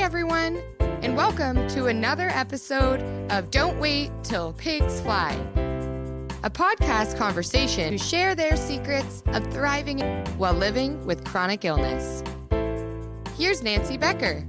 everyone, and welcome to another episode of Don't Wait Till Pigs Fly, a podcast conversation to share their secrets of thriving while living with chronic illness. Here's Nancy Becker.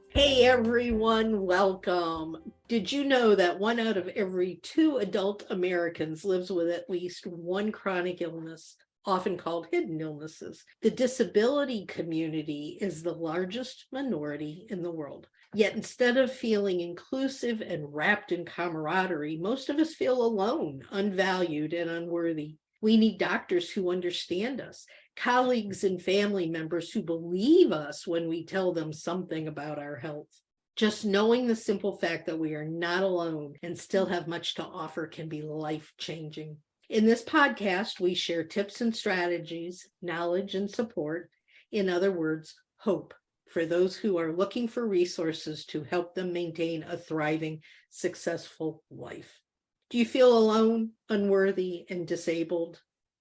Hey everyone, welcome. Did you know that 1 out of every 2 adult Americans lives with at least one chronic illness, often called hidden illnesses? The disability community is the largest minority in the world. Yet instead of feeling inclusive and wrapped in camaraderie, most of us feel alone, unvalued, and unworthy. We need doctors who understand us, colleagues and family members who believe us when we tell them something about our health. Just knowing the simple fact that we are not alone and still have much to offer can be life-changing. In this podcast, we share tips and strategies, knowledge and support. In other words, hope for those who are looking for resources to help them maintain a thriving, successful life. Do you feel alone, unworthy, and disabled?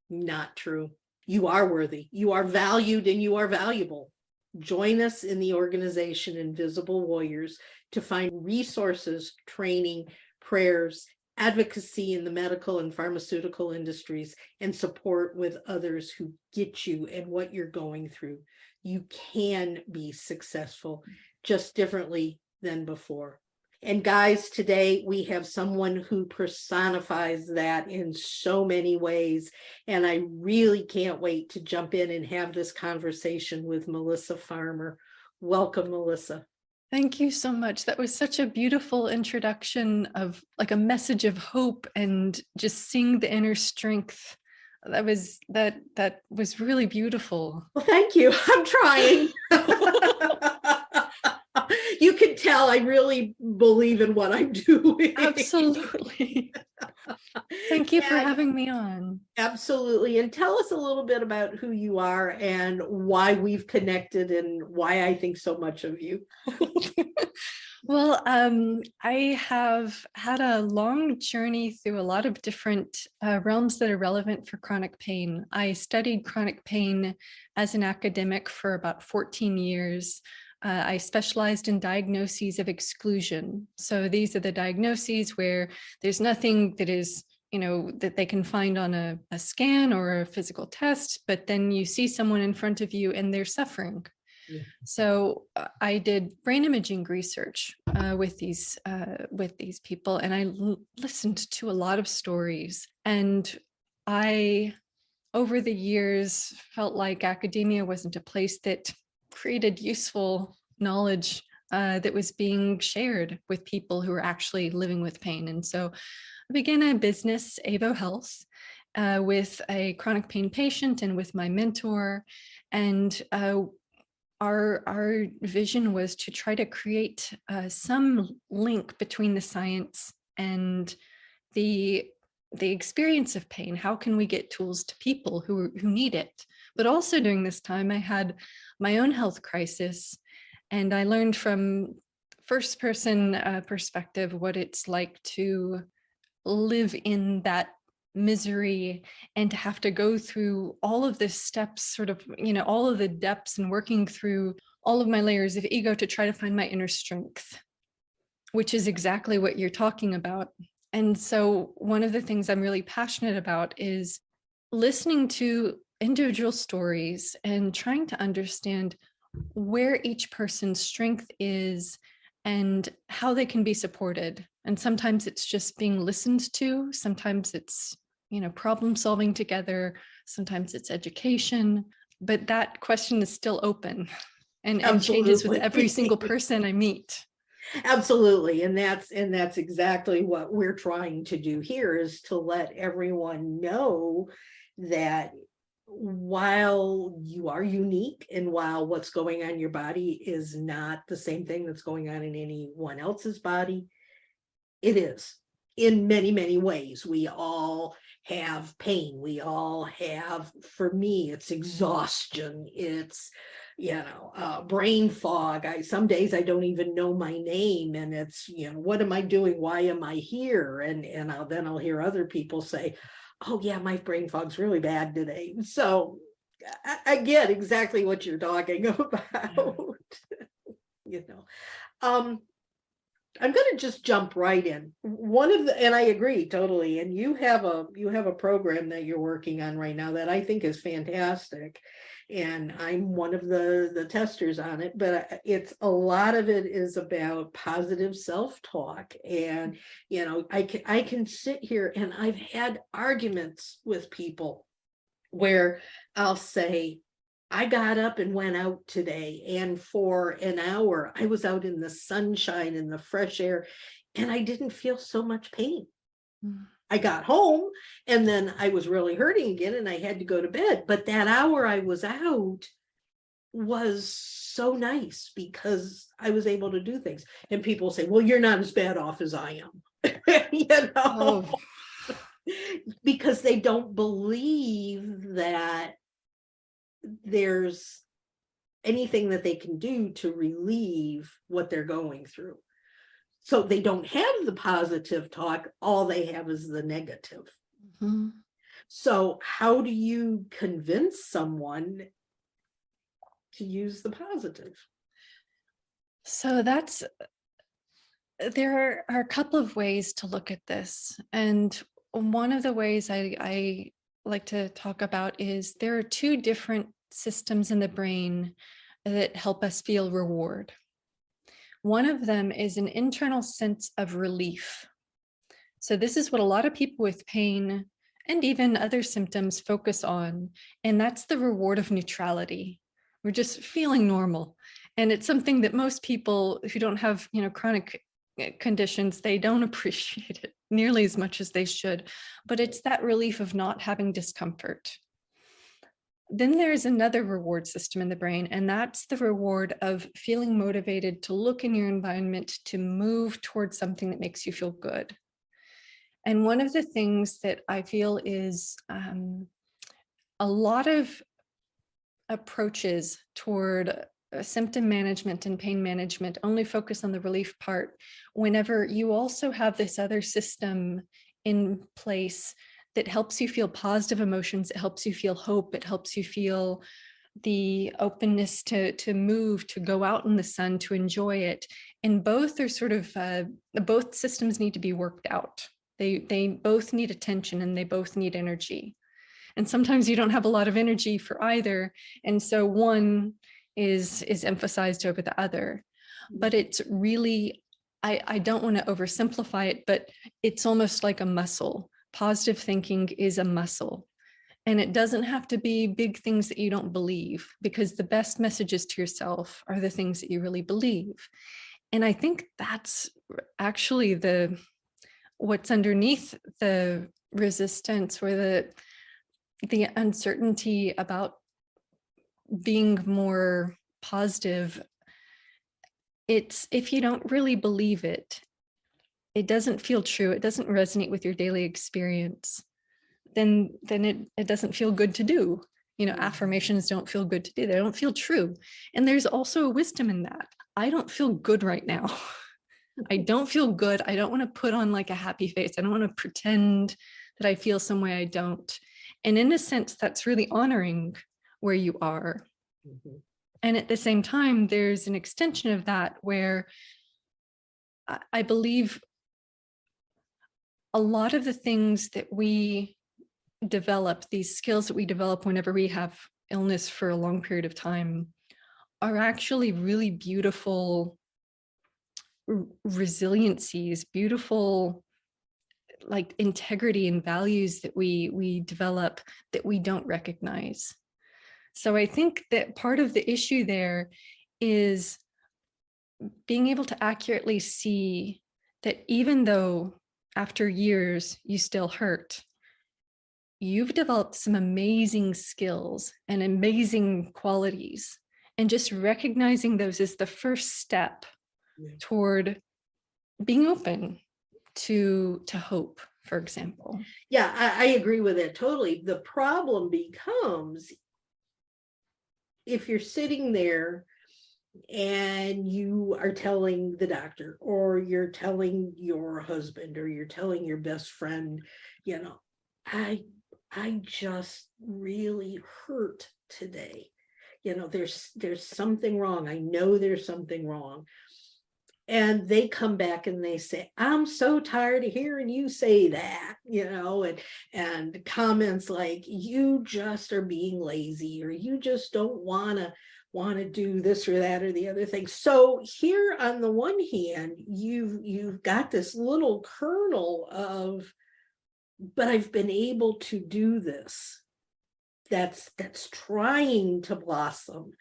Not true. You are worthy, you are valued, and you are valuable. Join us in the organization Invisible Warriors to find resources, training, prayers, advocacy in the medical and pharmaceutical industries, and support with others who get you and what you're going through. You can be successful, just differently than before. And guys, today we have someone who personifies that in so many ways. And I really can't wait to jump in and have this conversation with Melissa Farmer. Welcome, Melissa. Thank you so much. That was such a beautiful introduction of like a message of hope and just seeing the inner strength. That was really beautiful. Well, thank you. I'm trying. You can tell I really believe in what I'm doing. Absolutely. Thank you for having me on. Absolutely. And tell us a little bit about who you are and why we've connected and why I think so much of you. Well, I have had a long journey through a lot of different realms that are relevant for chronic pain. I studied chronic pain as an academic for about 14 years. I specialized in diagnoses of exclusion. So these are the diagnoses where there's nothing that is, that they can find on a scan or a physical test, but then you see someone in front of you and they're suffering. Yeah. So I did brain imaging research with these people, and I listened to a lot of stories. And I, over the years, felt like academia wasn't a place that created useful knowledge that was being shared with people who are actually living with pain. And so I began a business, Aivo Health, with a chronic pain patient and with my mentor. And our vision was to try to create some link between the science and the experience of pain. How can we get tools to people who need it? But also during this time, I had my own health crisis, and I learned from first-person perspective what it's like to live in that misery and to have to go through all of the steps, sort of, all of the depths, and working through all of my layers of ego to try to find my inner strength, which is exactly what you're talking about. And so one of the things I'm really passionate about is listening to individual stories and trying to understand where each person's strength is and how they can be supported. And sometimes it's just being listened to. Sometimes it's, problem solving together. Sometimes it's education, but that question is still open and changes with every single person I meet. Absolutely. And that's exactly what we're trying to do here, is to let everyone know that while you are unique and while what's going on in your body is not the same thing that's going on in anyone else's body, it is in many, many ways. We all have pain. We all have, for me, it's exhaustion. It's, brain fog. Some days I don't even know my name, and it's, what am I doing? Why am I here? And I'll hear other people say, oh yeah, my brain fog's really bad today. So I get exactly what you're talking about. I'm going to just jump right in. And I agree totally. And you have a program that you're working on right now that I think is fantastic. And I'm one of the testers on it, but it's a lot of it is about positive self-talk. And, I can sit here and I've had arguments with people where I'll say, I got up and went out today, and for an hour, I was out in the sunshine and the fresh air, and I didn't feel so much pain. I got home, and then I was really hurting again, and I had to go to bed. But that hour I was out was so nice because I was able to do things. And people say, well, you're not as bad off as I am. Oh. Because they don't believe that there's anything that they can do to relieve what they're going through. So they don't have the positive talk, all they have is the negative. Mm-hmm. So how do you convince someone to use the positive? So there are a couple of ways to look at this. And one of the ways I like to talk about is there are two different systems in the brain that help us feel reward. One of them is an internal sense of relief. So this is what a lot of people with pain and even other symptoms focus on, and that's the reward of neutrality. We're just feeling normal. And it's something that most people who don't have, chronic conditions, they don't appreciate it nearly as much as they should, but it's that relief of not having discomfort. Then there's another reward system in the brain, and that's the reward of feeling motivated to look in your environment, to move towards something that makes you feel good. And one of the things that I feel is a lot of approaches toward symptom management and pain management only focus on the relief part, whenever you also have this other system in place that helps you feel positive emotions, it helps you feel hope, it helps you feel the openness to move, to go out in the sun, to enjoy it. And both are sort of, both systems need to be worked out. They both need attention and they both need energy. And sometimes you don't have a lot of energy for either. And so one is emphasized over the other. But it's really, I don't want to oversimplify it, but it's almost like a muscle. Positive thinking is a muscle. And it doesn't have to be big things that you don't believe, because the best messages to yourself are the things that you really believe. And I think that's actually what's underneath the resistance or the uncertainty about being more positive. It's if you don't really believe it, it doesn't feel true, it doesn't resonate with your daily experience, then it doesn't feel good to do. Affirmations don't feel good to do. They don't feel true. And there's also a wisdom in that. I don't feel good right now. I don't feel good. I don't want to put on like a happy face. I don't want to pretend that I feel some way I don't. And in a sense, that's really honoring where you are. Mm-hmm. And at the same time, there's an extension of that where I believe a lot of the things that we develop, these skills that we develop whenever we have illness for a long period of time, are actually really beautiful resiliencies, beautiful like integrity and values that we develop that we don't recognize. So I think that part of the issue there is being able to accurately see that even though after years you still hurt, you've developed some amazing skills and amazing qualities, and just recognizing those is the first step toward being open to hope, for example. Yeah, I agree with that totally. The problem becomes if you're sitting there and you are telling the doctor, or you're telling your husband, or you're telling your best friend, I just really hurt today. There's something wrong. I know there's something wrong. And they come back and they say, I'm so tired of hearing you say that, and comments like, you just are being lazy, or you just don't want to do this or that or the other thing. So here on the one hand, you've got this little kernel of, but I've been able to do this. That's trying to blossom.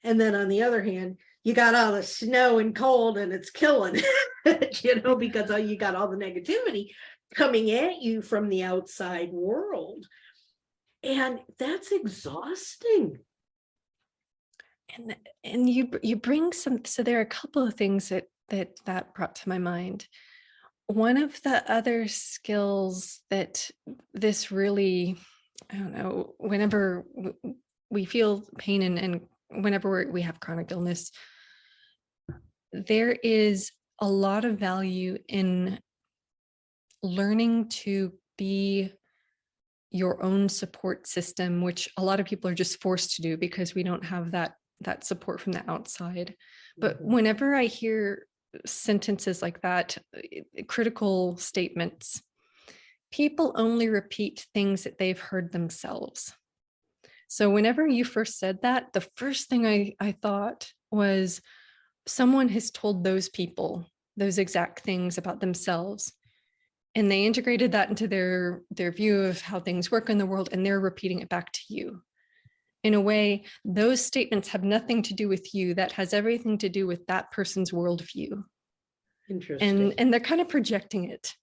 And then on the other hand, you got all the snow and cold and it's killing, because you got all the negativity coming at you from the outside world. And that's exhausting. And you bring some, so there are a couple of things that brought to my mind. One of the other skills that this really, I don't know, whenever we feel pain and whenever we have chronic illness, there is a lot of value in learning to be your own support system, which a lot of people are just forced to do because we don't have that support from the outside. But whenever I hear sentences like that, critical statements, people only repeat things that they've heard themselves. So whenever you first said that, the first thing I thought was, someone has told those people those exact things about themselves, and they integrated that into their view of how things work in the world, and they're repeating it back to you. In a way, those statements have nothing to do with you. That has everything to do with that person's worldview. Interesting. And they're kind of projecting it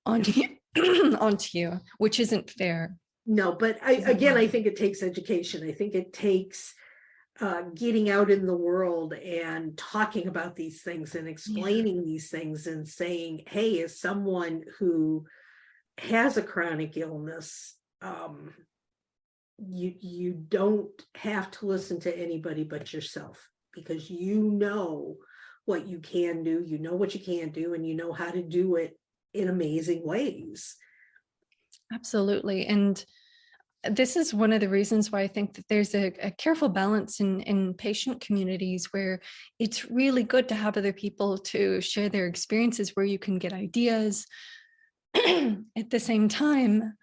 onto you, which isn't fair. No, but I think it takes education. I think it takes getting out in the world and talking about these things and explaining these things and saying, hey, as someone who has a chronic illness, you don't have to listen to anybody but yourself, because you know what you can do, you know what you can't do, and you know how to do it in amazing ways. Absolutely. And this is one of the reasons why I think that there's a careful balance in patient communities, where it's really good to have other people to share their experiences, where you can get ideas. At the same time,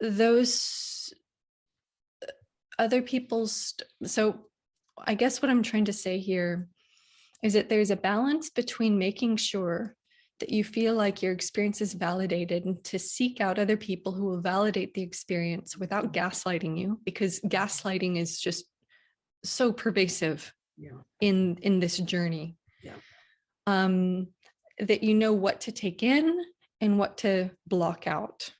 those other people's, so I guess what I'm trying to say here is that there's a balance between making sure that you feel like your experience is validated, and to seek out other people who will validate the experience without gaslighting you, because gaslighting is just so pervasive in this journey. That you know what to take in and what to block out.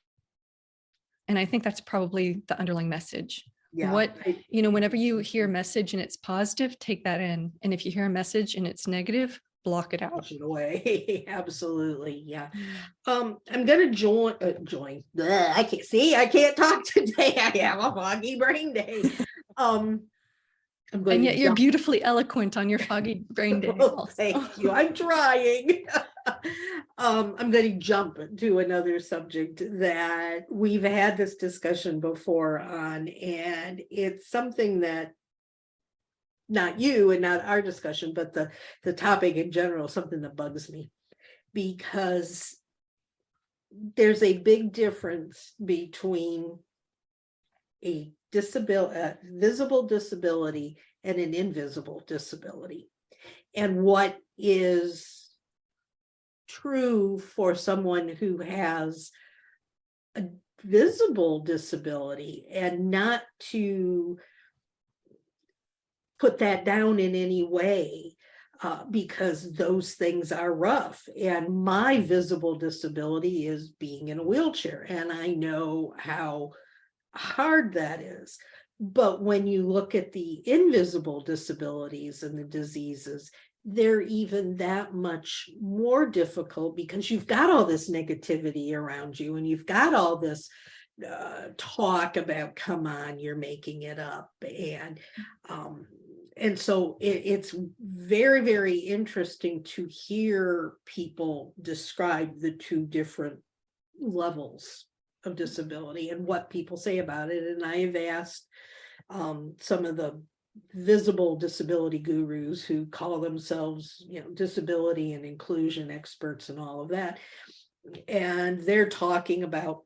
And I think that's probably the underlying message. Whenever you hear a message and it's positive, take that in. And if you hear a message and it's negative, block it out. Push it away. Absolutely. Yeah. I'm gonna join. I can't talk today. I have a foggy brain day. And yet you're beautifully eloquent on your foggy brain day. Well, thank you. I'm trying. I'm going to jump to another subject that we've had this discussion before on, and it's something that not you and not our discussion, but the topic in general, something that bugs me, because there's a big difference between a visible disability and an invisible disability. And what is true for someone who has a visible disability, and not to put that down in any way, because those things are rough. And my visible disability is being in a wheelchair, and I know how hard that is. But when you look at the invisible disabilities and the diseases, they're even that much more difficult, because you've got all this negativity around you, and you've got all this talk about, come on, you're making it up. And so it's very, very interesting to hear people describe the two different levels of disability and what people say about it. And I have asked some of the visible disability gurus who call themselves, disability and inclusion experts and all of that. And they're talking about,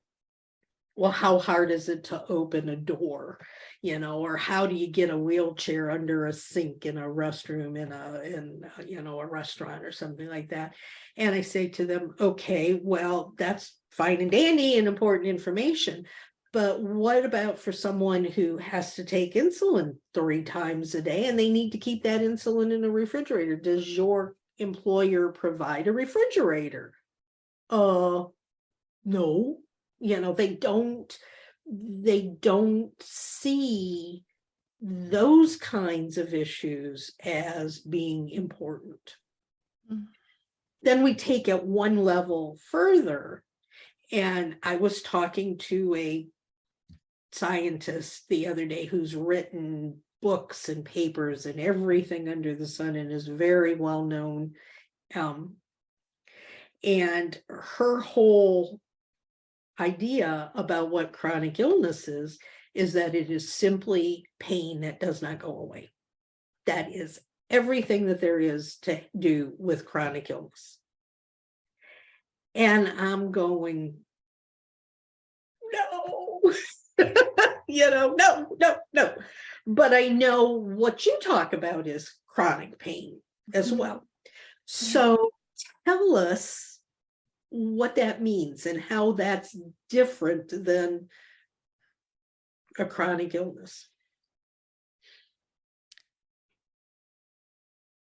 well, how hard is it to open a door, or how do you get a wheelchair under a sink in a restroom in a restaurant or something like that. And I say to them, okay, well, that's fine and dandy and important information. But what about for someone who has to take insulin 3 times a day and they need to keep that insulin in a refrigerator? Does your employer provide a refrigerator? No. They don't see those kinds of issues as being important. Mm-hmm. Then we take it one level further. And I was talking to a scientist the other day who's written books and papers and everything under the sun and is very well known. And her whole idea about what chronic illness is that it is simply pain that does not go away. That is everything that there is to do with chronic illness. And I'm going, no, no. But I know what you talk about is chronic pain as well. So tell us what that means and how that's different than a chronic illness.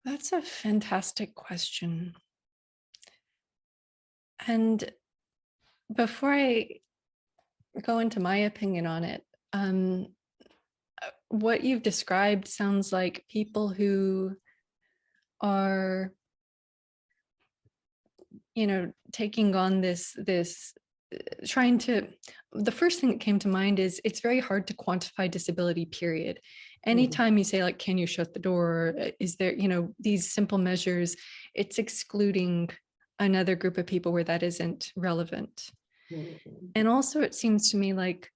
That's a fantastic question. And before I go into my opinion on it, what you've described sounds like people who are, taking on this trying to, the first thing that came to mind is it's very hard to quantify disability, period. Anytime you say, like, can you shut the door? Is there, these simple measures, it's excluding another group of people where that isn't relevant. And also it seems to me like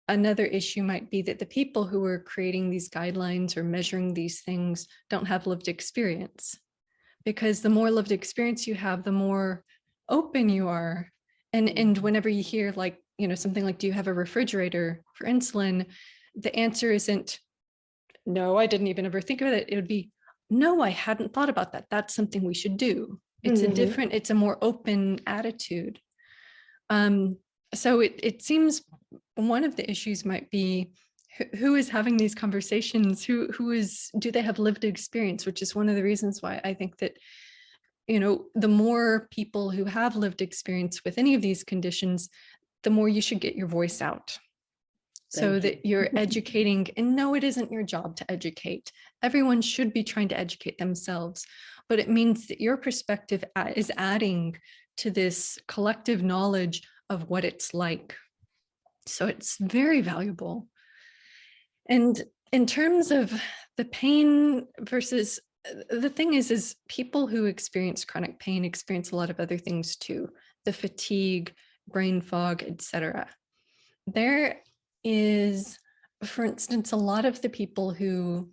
another issue might be that the people who are creating these guidelines or measuring these things don't have lived experience, because the more lived experience you have, the more open you are. And whenever you hear, like, something like, do you have a refrigerator for insulin? The answer isn't, no, I didn't even ever think of it. It would be, no, I hadn't thought about that. That's something we should do. It's it's a more open attitude. So it seems one of the issues might be who is having these conversations, do they have lived experience, which is one of the reasons why I think that, the more people who have lived experience with any of these conditions, the more you should get your voice out. So that you're educating. And no, it isn't your job to educate. Everyone should be trying to educate themselves, but it means that your perspective is adding to this collective knowledge of what it's like. So it's very valuable. And in terms of the pain versus, the thing is people who experience chronic pain experience a lot of other things too, the fatigue, brain fog, etc. There is, for instance, a lot of the people who,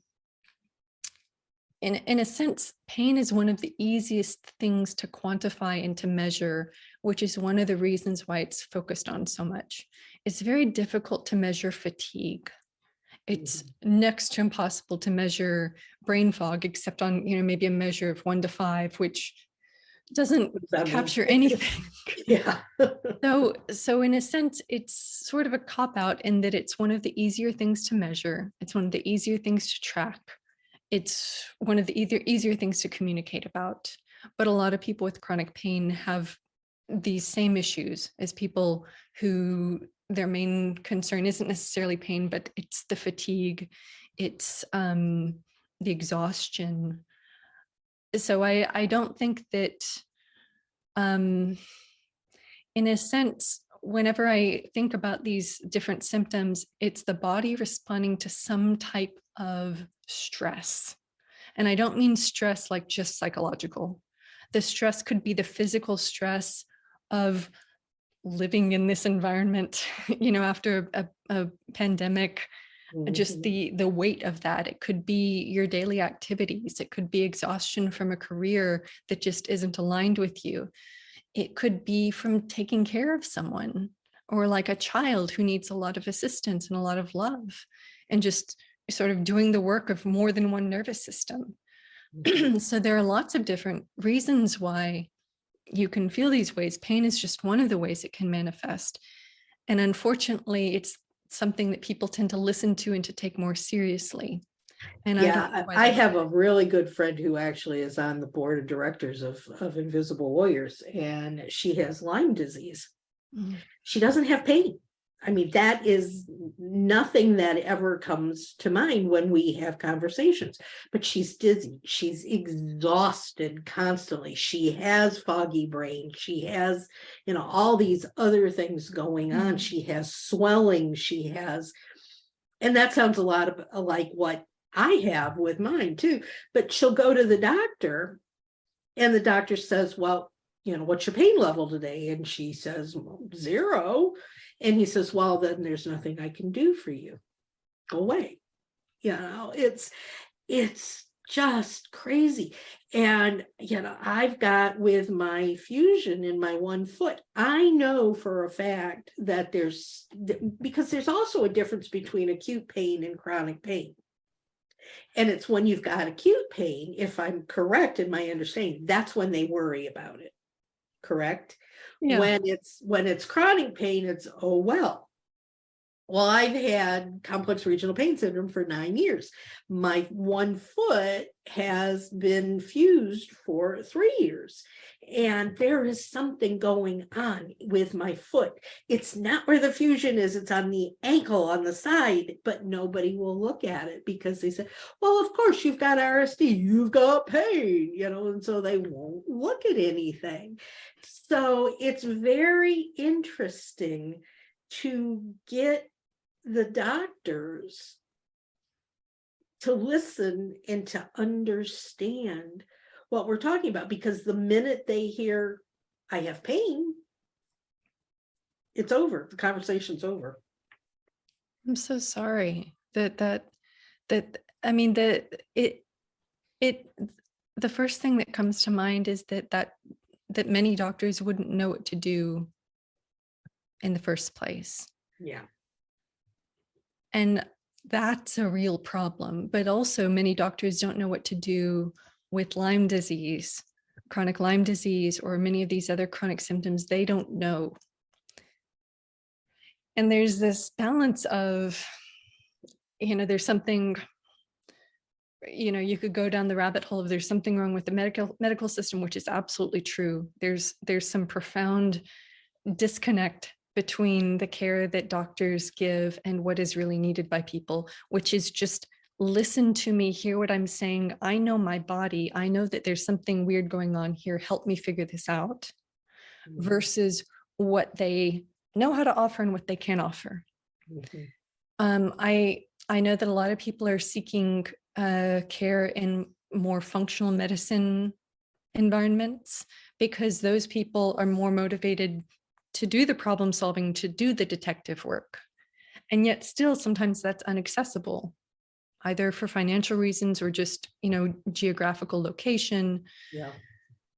in a sense, pain is one of the easiest things to quantify and to measure, which is one of the reasons why it's focused on so much. It's very difficult to measure fatigue. It's next to impossible to measure brain fog, except on, maybe a measure of 1 to 5, which doesn't capture anything. So in a sense, it's sort of a cop-out in that it's one of the easier things to measure. It's one of the easier things to track. It's one of the easier things to communicate about. But a lot of people with chronic pain have these same issues as people who their main concern isn't necessarily pain, but it's the fatigue, it's the exhaustion. So I don't think that, in a sense, whenever I think about these different symptoms, it's the body responding to some type of stress. And I don't mean stress like just psychological. The stress could be the physical stress of living in this environment, after a pandemic, just the weight of that. It could be your daily activities. It could be exhaustion from a career that just isn't aligned with you. It could be from taking care of someone, or like a child who needs a lot of assistance and a lot of love, and just sort of doing the work of more than one nervous system. So there are lots of different reasons why you can feel these ways. Pain is just one of the ways it can manifest. And unfortunately, it's something that people tend to listen to and to take more seriously. And yeah, I have a really good friend who actually is on the board of directors of Invisible Warriors, and she has Lyme disease. She doesn't have pain. I mean, that is nothing that ever comes to mind when we have conversations, but she's dizzy. She's exhausted constantly. She has foggy brain. She has, all these other things going on. She has swelling. She has, and that sounds a lot of like what I have with mine too, but she'll go to the doctor and the doctor says, well, what's your pain level today? And she says, well, 0. And he says, well, then there's nothing I can do for you. Go away. It's just crazy. And, I've got with my fusion in my one foot, I know for a fact that because there's also a difference between acute pain and chronic pain. And it's when you've got acute pain, if I'm correct in my understanding, that's when they worry about it. Correct? Yeah. When it's chronic pain, it's, oh, well, I've had complex regional pain syndrome for 9 years. My one foot has been fused for 3 years. And there is something going on with my foot. It's not where the fusion is, it's on the ankle on the side, but nobody will look at it because they say, well, of course, you've got RSD, you've got pain, and so they won't look at anything. So it's very interesting to get the doctors to listen and to understand what we're talking about, because the minute they hear I have pain, it's over. The conversation's over. I'm so sorry the first thing that comes to mind is that many doctors wouldn't know what to do in the first place. Yeah. And that's a real problem. But also many doctors don't know what to do with Lyme disease, chronic Lyme disease, or many of these other chronic symptoms. They don't know. And there's this balance of, there's something, you could go down the rabbit hole of there's something wrong with the medical system, which is absolutely true. There's some profound disconnect between the care that doctors give and what is really needed by people, which is just listen to me, hear what I'm saying. I know my body. I know that there's something weird going on here. Help me figure this out, versus what they know how to offer and what they can offer. I know that a lot of people are seeking care in more functional medicine environments because those people are more motivated to do the problem solving, to do the detective work. And yet still sometimes that's inaccessible, either for financial reasons or just, geographical location. Yeah.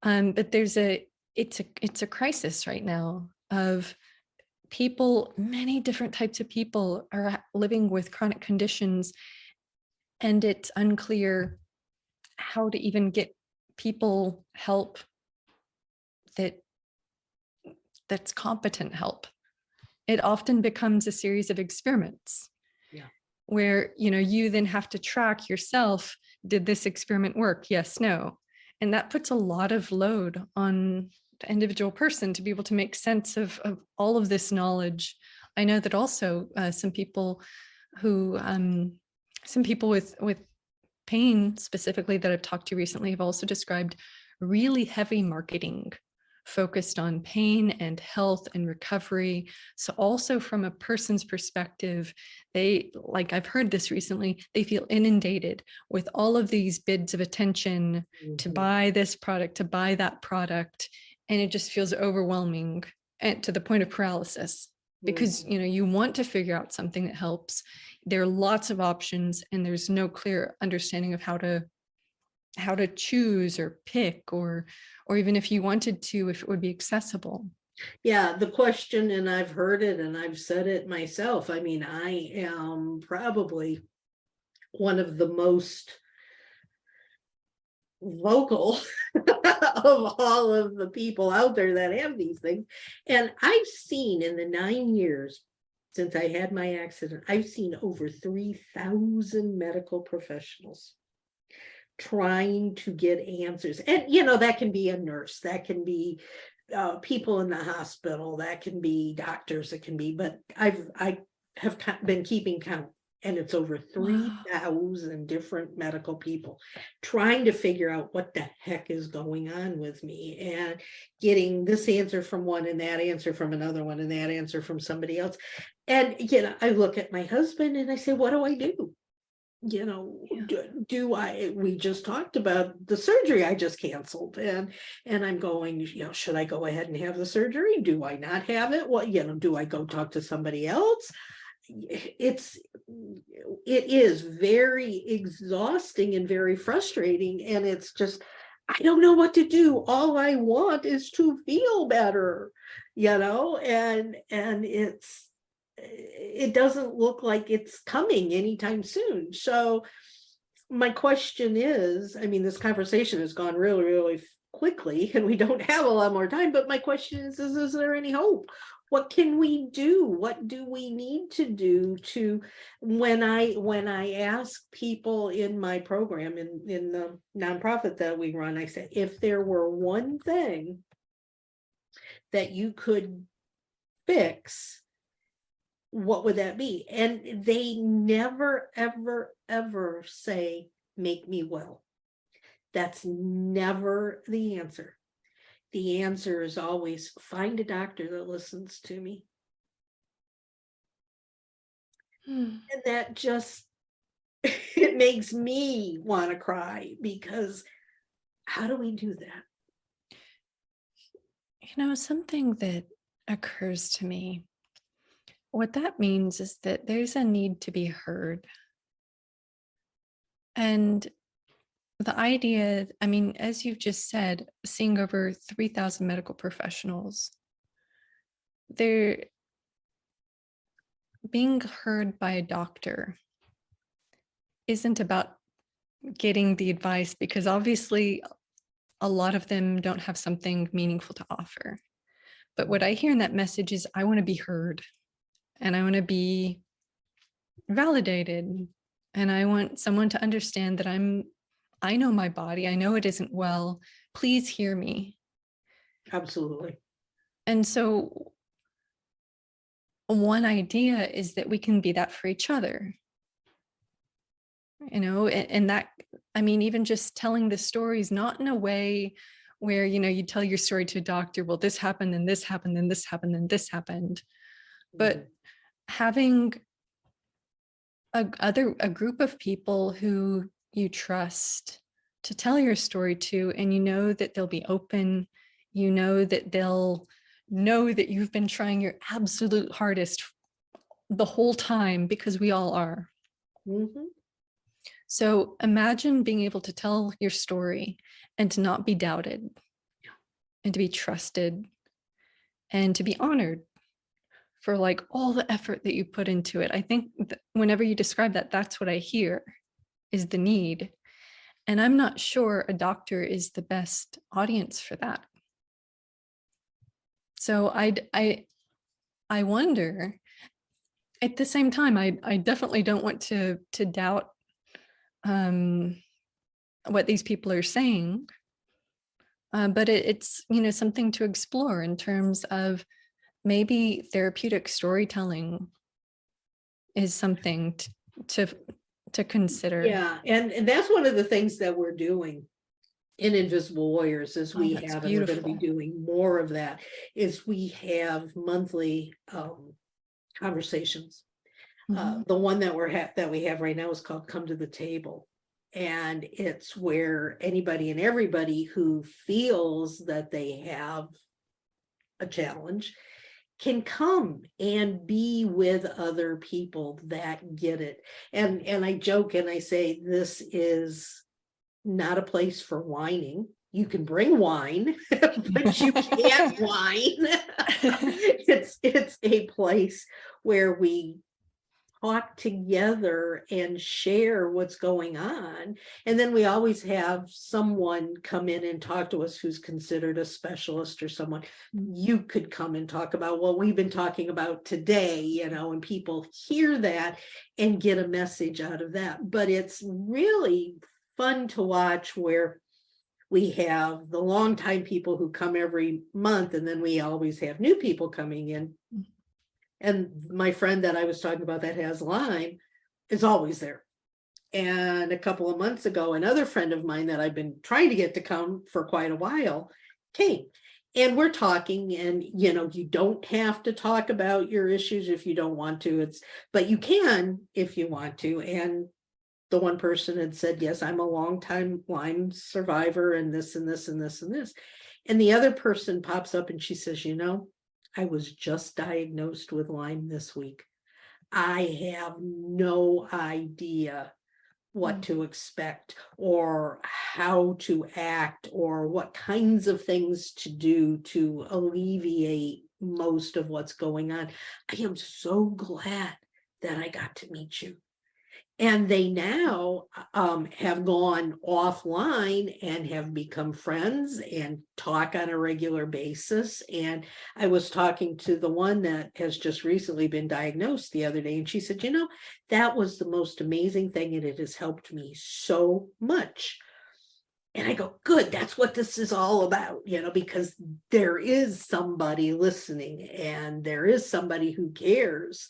But it's a crisis right now of people, many different types of people are living with chronic conditions, and it's unclear how to even get people help that's competent help. It often becomes a series of experiments. Yeah. Where, you then have to track yourself. Did this experiment work? Yes, no. And that puts a lot of load on the individual person to be able to make sense of all of this knowledge. I know that also some people with pain specifically that I've talked to recently have also described really heavy marketing focused on pain and health and recovery. So also from a person's perspective, I've heard this recently, they feel inundated with all of these bids of attention to buy this product, to buy that product. And it just feels overwhelming and to the point of paralysis. because you want to figure out something that helps. There are lots of options, and there's no clear understanding of how to choose or pick, or even if you wanted to, if it would be accessible. Yeah, the question, and I've heard it and I've said it myself. I mean, I am probably one of the most vocal of all of the people out there that have these things. And I've seen in the 9 years since I had my accident, I've seen over 3,000 medical professionals trying to get answers. And, that can be a nurse, that can be people in the hospital, that can be doctors, it can be, but I have been keeping count. And it's over 3,000 different medical people trying to figure out what the heck is going on with me, and getting this answer from one and that answer from another one and that answer from somebody else. And, I look at my husband and I say, what do I do? We just talked about the surgery I just canceled, and I'm going, should I go ahead and have the surgery? Do I not have it? Well, do I go talk to somebody else? It is very exhausting and very frustrating, and it's just, I don't know what to do. All I want is to feel better, and it doesn't look like it's coming anytime soon. So my question is, I mean, this conversation has gone really, really quickly and we don't have a lot more time, but my question is there any hope? What can we do? What do we need to do to, when I ask people in my program, in the nonprofit that we run, I said, if there were one thing that you could fix, what would that be? And they never, ever, ever say, make me well. That's never the answer. The answer is always, find a doctor that listens to me. And that just, it makes me want to cry, because how do we do that? Something that occurs to me, what that means is that there's a need to be heard. And the idea, I mean, as you've just said, seeing over 3,000 medical professionals, they're being heard by a doctor isn't about getting the advice, because obviously a lot of them don't have something meaningful to offer. But what I hear in that message is, I want to be heard, and I want to be validated, and I want someone to understand that I know my body. I know it isn't well. Please hear me. Absolutely. And so one idea is that we can be that for each other. And that, I mean, even just telling the stories, not in a way where, you tell your story to a doctor, well, this happened and this happened and this happened and this happened. But having a group of people who you trust to tell your story to, and that they'll be open, that they'll know that you've been trying your absolute hardest the whole time, because we all are. Mm-hmm. So imagine being able to tell your story and to not be doubted, and to be trusted, and to be honored for all the effort that you put into it. I think whenever you describe that, that's what I hear is the need. And I'm not sure a doctor is the best audience for that. So I wonder, at the same time, I definitely don't want to doubt what these people are saying. But it's, something to explore in terms of maybe therapeutic storytelling is something to consider. Yeah, and that's one of the things that we're doing in Invisible Warriors, is we have, and we're going to be doing more of that, is we have monthly conversations. The one that we have right now is called Come to the Table. And it's where anybody and everybody who feels that they have a challenge can come and be with other people that get it. And I joke and I say, this is not a place for whining. You can bring wine, but you can't whine. It's a place where we talk together and share what's going on. And then we always have someone come in and talk to us who's considered a specialist or someone you could come and talk about what we've been talking about today, and people hear that and get a message out of that. But it's really fun to watch where we have the longtime people who come every month, and then we always have new people coming in. And my friend that I was talking about that has Lyme is always there. And a couple of months ago, another friend of mine that I've been trying to get to come for quite a while came. And we're talking, and you don't have to talk about your issues if you don't want to. But you can if you want to. And the one person had said, yes, I'm a longtime Lyme survivor, and this and this and this and this. And the other person pops up and she says, I was just diagnosed with Lyme this week. I have no idea what to expect or how to act or what kinds of things to do to alleviate most of what's going on. I am so glad that I got to meet you. And they now have gone offline and have become friends and talk on a regular basis. And I was talking to the one that has just recently been diagnosed the other day, and she said, that was the most amazing thing, and it has helped me so much. And I go, good, that's what this is all about, because there is somebody listening and there is somebody who cares.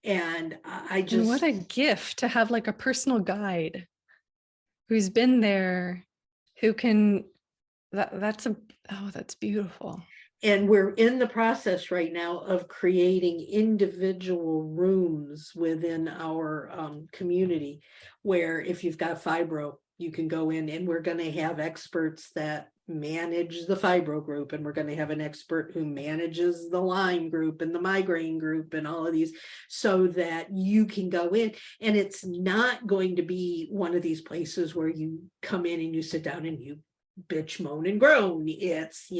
And and what a gift to have like a personal guide who's been there, who can, that's beautiful. And we're in the process right now of creating individual rooms within our community where if you've got fibro, you can go in, and we're going to have experts that manage the fibro group, and we're going to have an expert who manages the Lyme group and the migraine group and all of these, so that you can go in. And it's not going to be one of these places where you come in and you sit down and you bitch, moan, and groan. It's,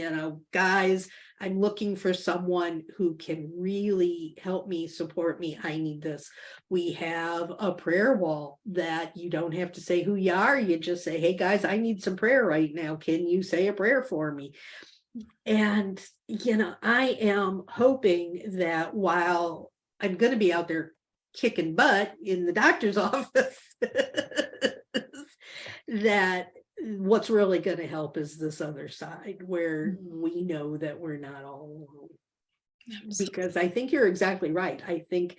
guys, I'm looking for someone who can really help me, support me. I need this. We have a prayer wall that you don't have to say who you are. You just say, hey guys, I need some prayer right now. Can you say a prayer for me? And, I am hoping that while I'm going to be out there kicking butt in the doctor's office, that what's really going to help is this other side where we know that we're not all alone. Because I think you're exactly right. I think,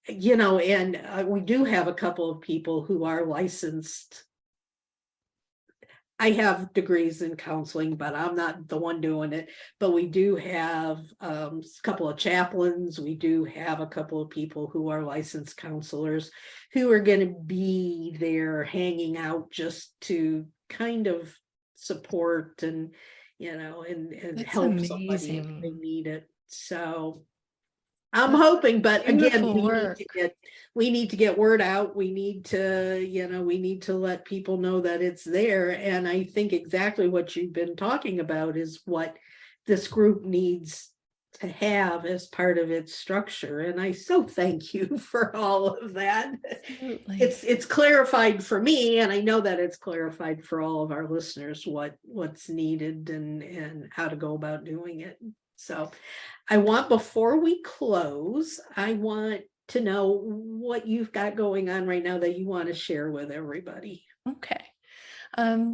and we do have a couple of people who are licensed. I have degrees in counseling, but I'm not the one doing it. But we do have a couple of chaplains. We do have a couple of people who are licensed counselors who are going to be there hanging out just to kind of support and and help somebody if they need it. So I'm hoping, but again, we need to get word out. We need to let people know that it's there. And I think exactly what you've been talking about is what this group needs to have as part of its structure. And I so thank you for all of that. Absolutely. It's clarified for me, and I know that it's clarified for all of our listeners what's needed and how to go about doing it. So before we close, I want to know what you've got going on right now that you want to share with everybody. Okay.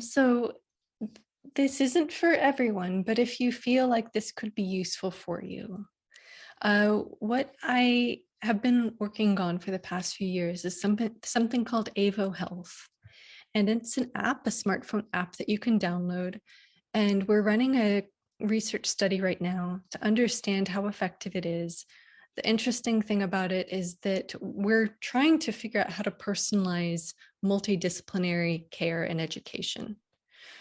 So this isn't for everyone, but if you feel like this could be useful for you, what I have been working on for the past few years is something called Aivo Health. And it's an app, a smartphone app that you can download. And we're running a research study right now to understand how effective it is. The interesting thing about it is that we're trying to figure out how to personalize multidisciplinary care and education.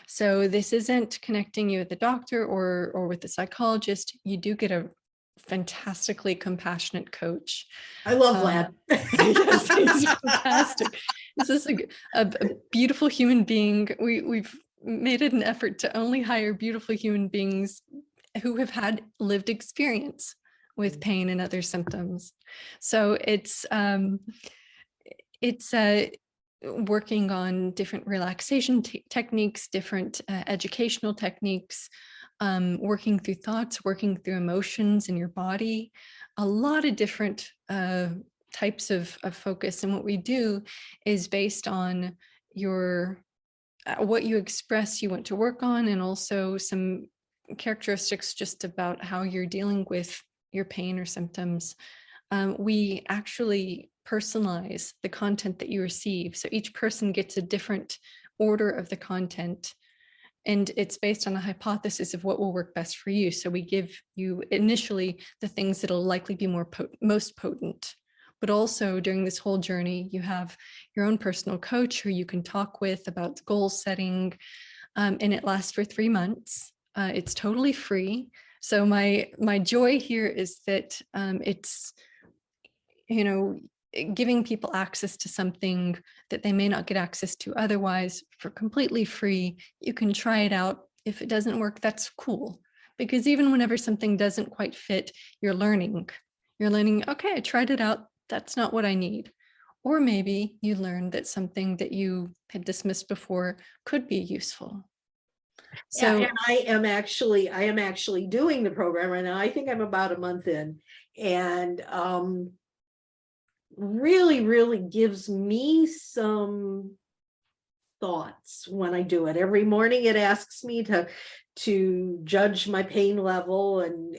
So this isn't connecting you with a doctor or with a psychologist. You do get a fantastically compassionate coach. I love Vlad. Yes, he's fantastic. This is a beautiful human being. We've made it an effort to only hire beautiful human beings who have had lived experience with pain and other symptoms. So it's working on different relaxation techniques, different educational techniques, working through thoughts, working through emotions in your body, a lot of different types of focus. And what we do is based on your what you express you want to work on, and also some characteristics just about how you're dealing with your pain or symptoms. We actually personalize the content that you receive. So each person gets a different order of the content, and it's based on a hypothesis of what will work best for you. So we give you initially the things that'll likely be most potent, but also during this whole journey, you have your own personal coach who you can talk with about goal setting, and it lasts for 3 months. It's totally free. So my joy here is that it's, giving people access to something that they may not get access to otherwise for completely free. You can try it out. If it doesn't work, that's cool. Because even whenever something doesn't quite fit, you're learning, okay, I tried it out. That's not what I need. Or maybe you learned that something that you had dismissed before could be useful. So yeah, and I am actually doing the program right now. I think I'm about a month in, and really gives me some thoughts when I do it. Every morning it asks me to judge my pain level, and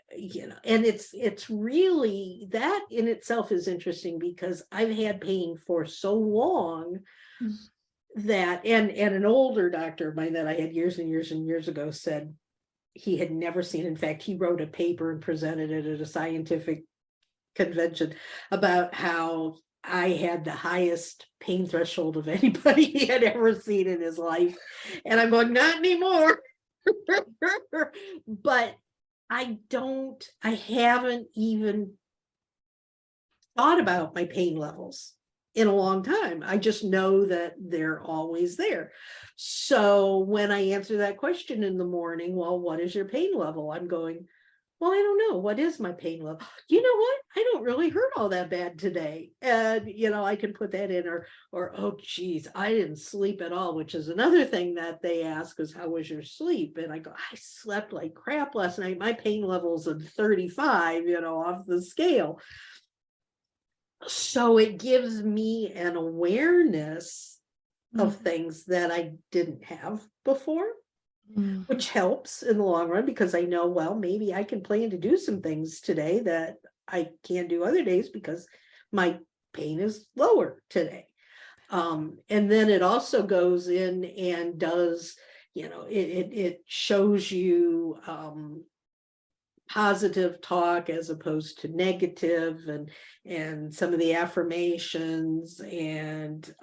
it's really, that in itself is interesting, because I've had pain for so long that, and an older doctor of mine that I had years and years ago said he had never seen, in fact, he wrote a paper and presented it at a scientific convention about how I had the highest pain threshold of anybody he had ever seen in his life. And I'm going, not anymore. But I haven't even thought about my pain levels in a long time. I just know that they're always there. So when I answer that question in the morning, well, what is your pain level? I'm going, well, I don't know. What is my pain level? You know what? I don't really hurt all that bad today. And, I can put that in, or, oh, geez, I didn't sleep at all, which is another thing that they ask is, how was your sleep? And I go, I slept like crap last night. My pain level's a 35, off the scale. So it gives me an awareness of things that I didn't have before. Which helps in the long run, because I know, well, maybe I can plan to do some things today that I can't do other days because my pain is lower today. And then it also goes in and does, it shows you positive talk as opposed to negative, and some of the affirmations, and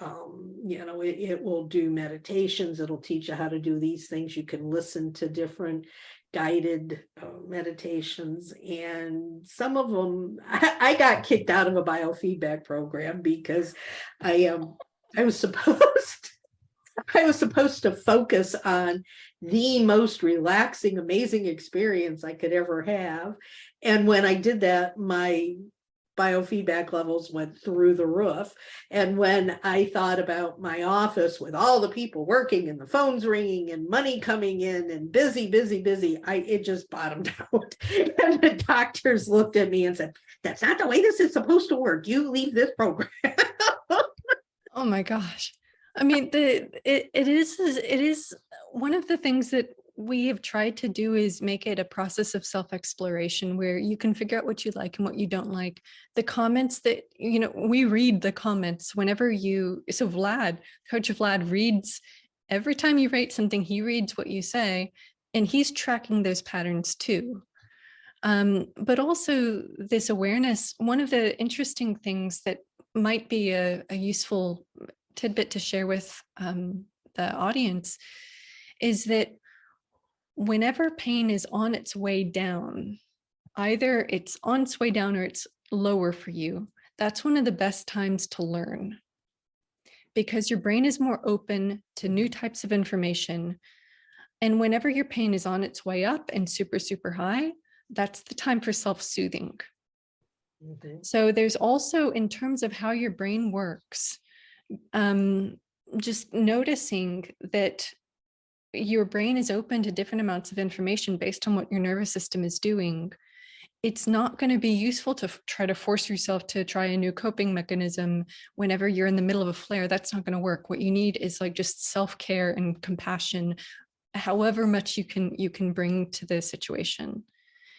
it will do meditations. It'll teach you how to do these things. You can listen to different guided meditations, and some of them I got kicked out of a biofeedback program because I was supposed to focus on the most relaxing, amazing experience I could ever have. And when I did that, my biofeedback levels went through the roof. And when I thought about my office with all the people working and the phones ringing and money coming in and busy, it just bottomed out. And the doctors looked at me and said, that's not the way this is supposed to work. You leave this program. oh my gosh. I mean, it is one of the things that we have tried to do is make it a process of self-exploration where you can figure out what you like and what you don't like. The comments that, we read the comments whenever so Coach Vlad reads, every time you write something, he reads what you say, and he's tracking those patterns too. But also this awareness, one of the interesting things that might be a useful tidbit to share with the audience is that whenever pain is on its way down, either it's on its way down or it's lower for you, that's one of the best times to learn, because your brain is more open to new types of information. And whenever your pain is on its way up and super, super high, that's the time for self-soothing. So there's also, in terms of how your brain works, just noticing that your brain is open to different amounts of information based on what your nervous system is doing. It's not going to be useful to try to force yourself to try a new coping mechanism whenever you're in the middle of a flare. That's not going to work. What you need is like just self-care and compassion, however much you can bring to the situation.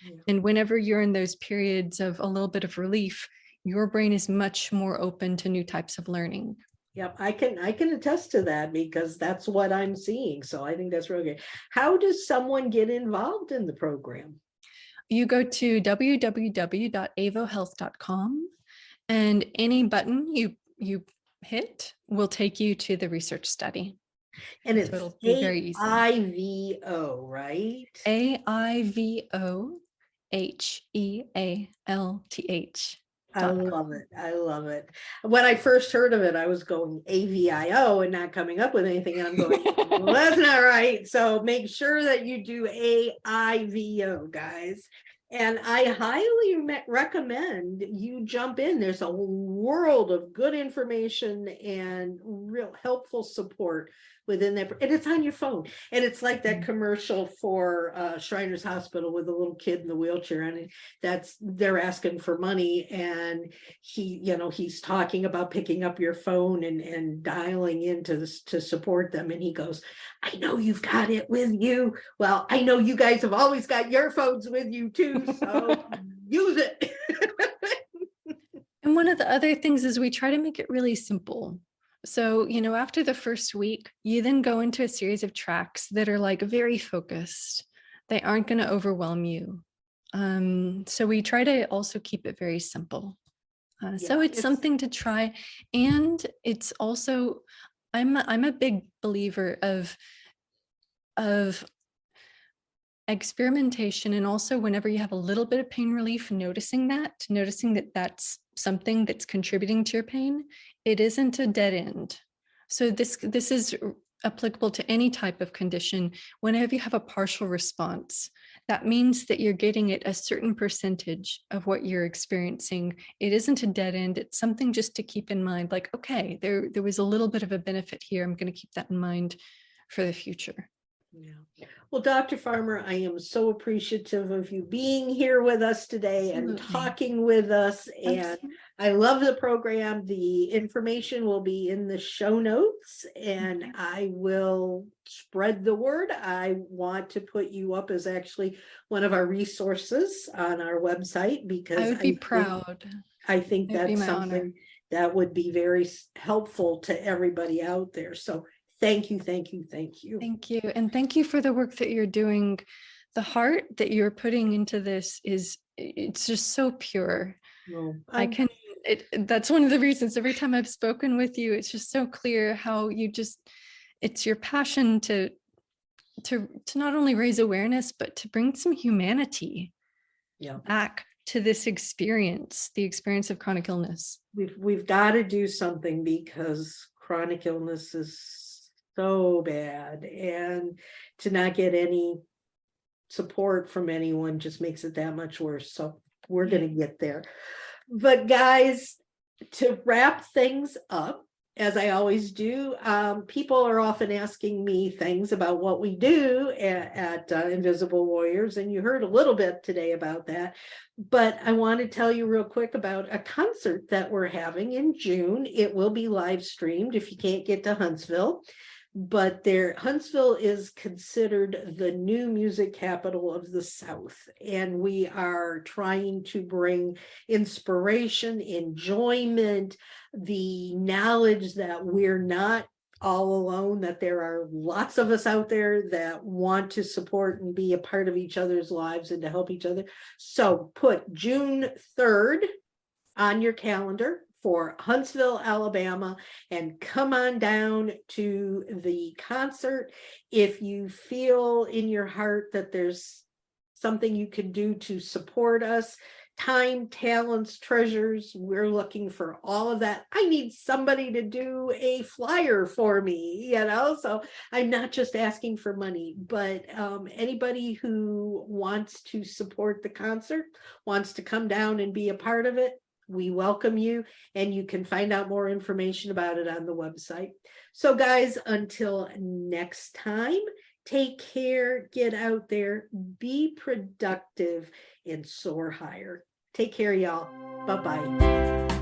Yeah. And whenever you're in those periods of a little bit of relief, your brain is much more open to new types of learning. Yep, I can attest to that, because that's what I'm seeing. So I think that's really good. How does someone get involved in the program? You go to www.aivohealth.com, and any button you hit will take you to the research study. And it's so AIVO, right? AIVOHEALTH. I love it. I love it. When I first heard of it, I was going AVIO and not coming up with anything. And I'm going, well, that's not right. So make sure that you do AIVO, guys. And I highly recommend you jump in. There's a world of good information and real helpful support within that, and it's on your phone. And it's like that commercial for Shriners Hospital with a little kid in the wheelchair, and they're asking for money, and he's talking about picking up your phone and dialing into this to support them, and he goes, I know you've got it with you. Well, I know you guys have always got your phones with you too, so use it. And one of the other things is we try to make it really simple. So, after the first week, you then go into a series of tracks that are like very focused. They aren't going to overwhelm you. So we try to also keep it very simple. So it's something to try. And it's also, I'm a big believer of experimentation, and also whenever you have a little bit of pain relief, noticing that that's something that's contributing to your pain. It isn't a dead end. So this is applicable to any type of condition. Whenever you have a partial response, that means that you're getting at a certain percentage of what you're experiencing. It isn't a dead end. It's something just to keep in mind, like, okay, there was a little bit of a benefit here. I'm going to keep that in mind for the future. Yeah. Well, Dr. Farmer, I am so appreciative of you being here with us today and talking with us. And I love the program. The information will be in the show notes, and I will spread the word. I want to put you up as actually one of our resources on our website, because I would be proud. I think that's something that would be very helpful to everybody out there. So thank you, thank you, thank you. Thank you. And thank you for the work that you're doing. The heart that you're putting into this it's just so pure. Well, that's one of the reasons every time I've spoken with you, it's just so clear how it's your passion to not only raise awareness, but to bring some humanity back to this experience, the experience of chronic illness. We've got to do something, because chronic illness is so bad, and to not get any support from anyone just makes it that much worse. So we're going to get there. But guys, to wrap things up, as I always do, people are often asking me things about what we do at Invisible Warriors, and you heard a little bit today about that. But I want to tell you real quick about a concert that we're having in June. It will be live streamed if you can't get to Huntsville. But Huntsville is considered the new music capital of the South. And we are trying to bring inspiration, enjoyment, the knowledge that we're not all alone, that there are lots of us out there that want to support and be a part of each other's lives and to help each other. So put June 3rd on your calendar for Huntsville, Alabama, and come on down to the concert. If you feel in your heart that there's something you could do to support us. Time, talents, treasures, we're looking for all of that. I need somebody to do a flyer for me, so I'm not just asking for money, but anybody who wants to support the concert, wants to come down and be a part of it, we welcome you, and you can find out more information about it on the website. So guys, until next time, take care, get out there, be productive, and soar higher. Take care, y'all. Bye-bye.